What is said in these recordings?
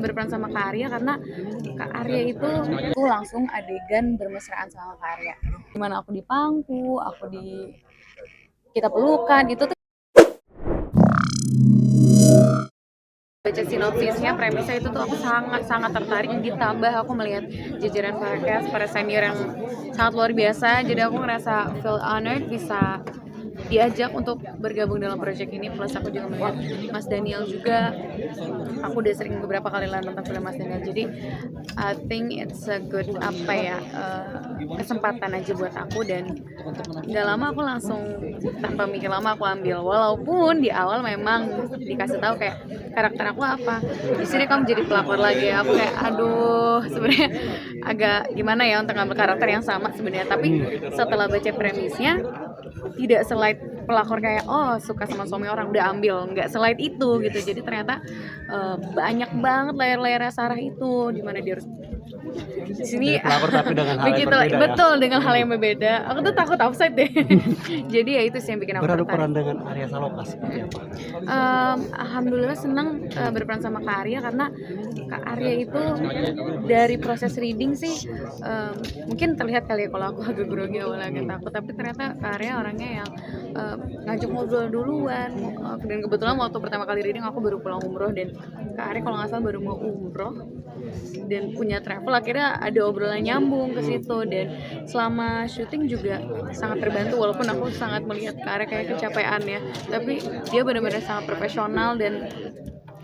berperan sama Kak Arya karena Kak Arya itu langsung adegan bermesraan sama Kak Arya. Dimana aku di pangku, kita pelukan, itu tuh baca sinopsisnya, premisnya itu tuh aku sangat tertarik, ditambah aku melihat jajaran podcast para senior yang sangat luar biasa, jadi aku ngerasa feel honored bisa diajak untuk bergabung dalam proyek ini. Plus aku juga melihat Mas Daniel juga, aku udah sering beberapa kali nonton film Mas Daniel, jadi I think it's a good kesempatan aja buat aku, dan nggak lama aku langsung tanpa mikir lama aku ambil, walaupun di awal memang dikasih tahu kayak karakter aku apa, di sini kamu jadi pelakor lagi. Aku kayak aduh, sebenarnya agak gimana ya untuk ngambil karakter yang sama sebenarnya, tapi setelah baca premisnya tidak selait pelakor kayak oh suka sama suami orang udah ambil, nggak selait itu gitu. Jadi ternyata banyak banget layar-layar Sarah itu, dimana dia harus di sini pelakor tapi dengan hal yang berbeda, betul ya? Dengan hal yang berbeda. Aku tuh takut offside deh. Jadi ya itu sih yang bikin aku beradu tertarik. peran dengan Arya Saloka seperti apa? Alhamdulillah senang berperan sama Kak Arya, karena Kak Arya itu dari proses reading sih mungkin terlihat kali ya kalau aku agak grogi awalnya, agak takut, tapi ternyata Kak Arya orangnya yang ngajak ngobrol duluan. Dan kebetulan waktu pertama kali reading aku baru pulang umroh, dan Kak Arya kalau nggak salah baru mau umroh dan punya travel, akhirnya ada obrolan nyambung ke situ. Dan selama syuting juga sangat terbantu, walaupun aku sangat melihat Kak Arya kayak kecapean ya, tapi dia benar-benar sangat profesional dan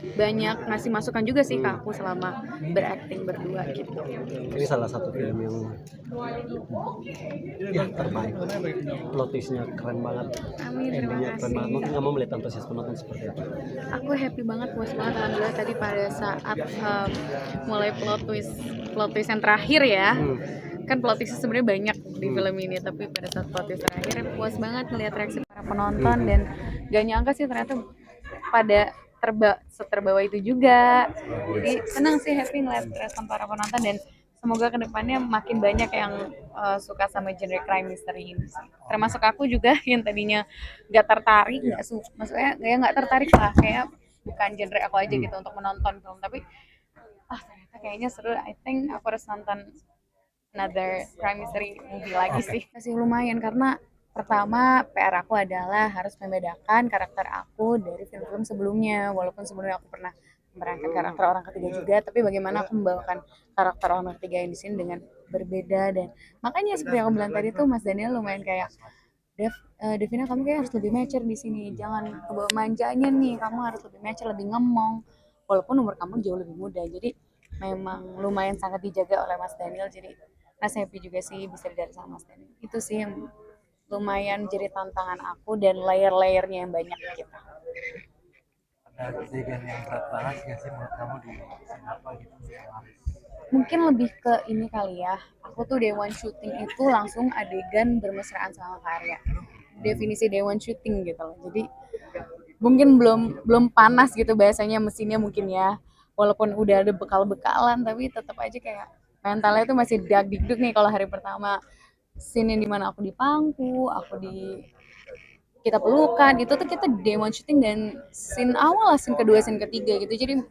banyak ngasih masukan juga sih ke aku selama berakting berdua gitu. Ini salah satu film yang ya terbaik, plot twist-nya keren banget, Amin, terima endingnya keren banget. kasih. Mungkin kamu melihat antusias penonton seperti apa? Aku happy banget, puas banget alhamdulillah tadi pada saat mulai plot twist yang terakhir ya. Kan plot twist sebenarnya banyak di film ini, tapi pada saat plot twist terakhir puas banget melihat reaksi para penonton, dan gak nyangka sih ternyata pada terbawa itu juga. Jadi senang sih, happy ngeliat respon para penonton, dan semoga kedepannya makin banyak yang suka sama genre crime mystery ini sih. Termasuk aku juga yang tadinya nggak tertarik, maksudnya nggak tertarik lah, kayak bukan genre aku aja gitu untuk menonton film, tapi ternyata kayaknya seru. I think aku harus nonton another crime mystery movie lagi sih. Masih lumayan, karena pertama PR aku adalah harus membedakan karakter aku dari film-film sebelumnya. Walaupun sebelumnya aku pernah memerankan karakter orang ketiga juga, tapi bagaimana aku membawakan karakter orang ketiga yang di sini dengan berbeda. Dan makanya seperti yang aku bilang tadi tuh, Mas Daniel lumayan kayak Devina, kamu kayak harus lebih mature di sini, jangan kebawa manjanya nih, kamu harus lebih mature, lebih ngemong, walaupun umur kamu jauh lebih muda. Jadi memang lumayan sangat dijaga oleh Mas Daniel, jadi Mas happy juga sih bisa dilihat sama Mas Daniel. Itu sih yang lumayan jadi tantangan aku, dan layer-layernya yang banyak gitu. Ada adegan yang berat banget nggak sih menurut kamu di apa gitu? Mungkin lebih ke ini kali ya, aku tuh day one shooting itu langsung adegan bermesraan sama Kak Arya. Definisi day one shooting gitu loh. Jadi mungkin belum panas gitu bahasanya, mesinnya mungkin ya, walaupun udah ada bekal-bekalan, tapi tetap aja kayak mentalnya tuh masih dag-digdug nih kalau hari pertama. Scene yang dimana aku di pangku, kita pelukan, itu tuh kita day one shooting, dan scene awal lah, scene kedua, scene ketiga gitu, jadi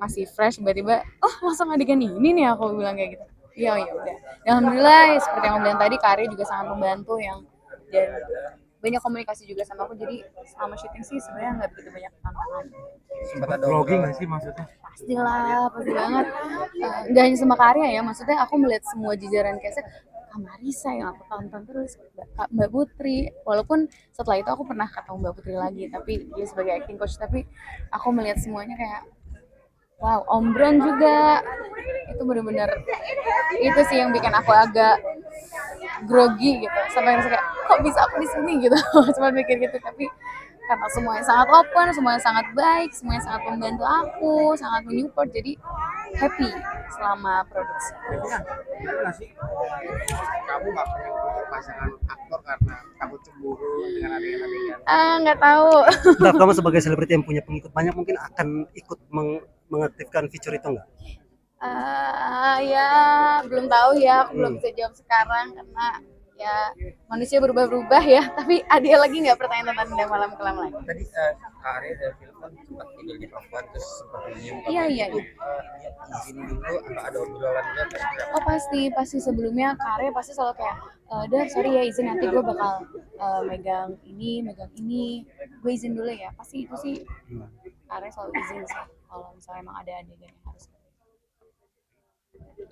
masih fresh. Tiba-tiba langsung adegan ini nih, aku bilang kayak gitu. Ya udah, alhamdulillah seperti yang aku bilang tadi, Kak Arya juga sangat membantu, dan banyak komunikasi juga sama aku, jadi selama syuting sih sebenarnya nggak begitu banyak tantangan. Sempat ada vlogging nggak sih maksudnya? Pastilah, pasti banget. Nggak hanya sama Kak Arya ya, maksudnya aku melihat semua jajaran cast-nya, Kak Marisa yang aku tonton terus, Mbak Putri, walaupun setelah itu aku pernah ketemu Mbak Putri lagi, tapi dia sebagai acting coach, tapi aku melihat semuanya kayak wow, Om Bron juga, itu benar-benar itu sih yang bikin aku agak grogi gitu, sampai ngerasa kayak kok bisa aku di sini gitu. Cuma mikir gitu, tapi karena semuanya sangat open, semuanya sangat baik, semuanya sangat membantu aku, sangat menyupport, jadi happy selama produksi. Gimana sih kamu nggak pengen punya pasangan aktor karena takut cemburu dengan adegan-adegan? Nggak tahu. Nah, kamu sebagai selebriti yang punya pengikut banyak, mungkin akan ikut mengaktifkan fitur itu nggak? Ya belum tahu ya, aku belum bisa jawab sekarang, karena ya manusia berubah-berubah ya, tapi ada lagi nggak pertanyaan tentang Indah Malam Kelam lagi? Tadi Kak Arya dari film kan sempat tidur di sofa terus sempat nyium Iya, kamu iya, itu iya. dia izin dulu atau ada obrolan dulu atau seperti apa? Oh pasti sebelumnya Kare pasti selalu kayak, Dar sorry ya izin nanti gue bakal megang ini, gue izin dulu ya. Pasti itu sih Kare selalu izin sih kalau misalnya emang ada adegan yang harus.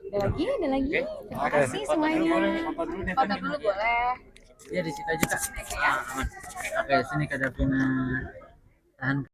Ada lagi. Terima kasih semuanya. Foto dulu boleh. Iya di situ aja kak. Oke sini kak Davina tahan.